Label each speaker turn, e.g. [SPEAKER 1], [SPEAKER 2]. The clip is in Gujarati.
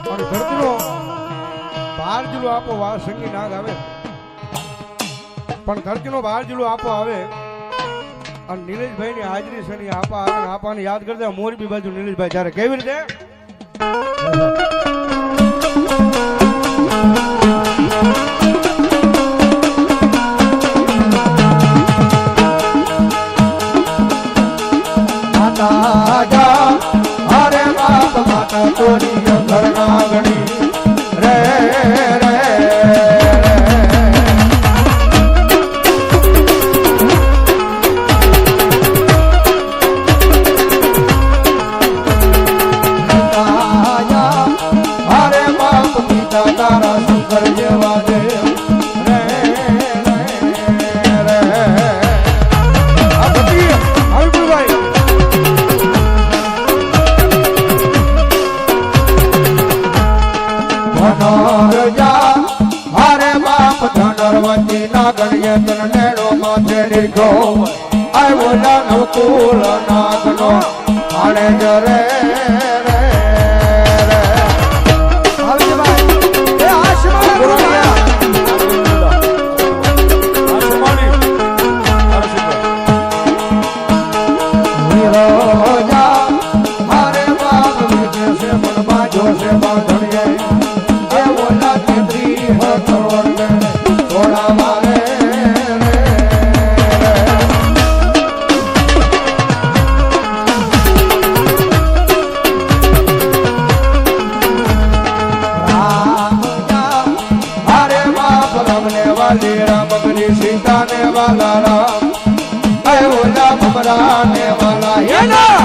[SPEAKER 1] અને ધરતીનો ભાર જુલો આપો વાર સંગી નાગ આવે પણ ધરતીનો ભાર જુલો આપો આવે અને નીલેશભાઈ ની હાજરી શનિ આપા આવે ને આપાને યાદ કરતા મોરબી બાજુ નીલેશભાઈ જ્યારે કેવી રીતે
[SPEAKER 2] હરે બાપ માતા તોરી ઘરના ગણી રે રે હરે બાપ પિતા તારા શંકર જેવા દેવ રે રે રે
[SPEAKER 1] આ બધી હરિભાઈ
[SPEAKER 2] ધનરજા હરે બાપ ધનરવતી ના ગણ્ય તન નેડો માથે રીઠો આવ્યો જાનવ કુલ નાગનો આડે જરે રે રે આવી ભાઈ એ આશમાન બોલાયા વીરોજા હરે બાપ વિદેશે મન બાજો સે બાંધણીએ सीता ने वाला राम ओला ममरा ने वाला ये ना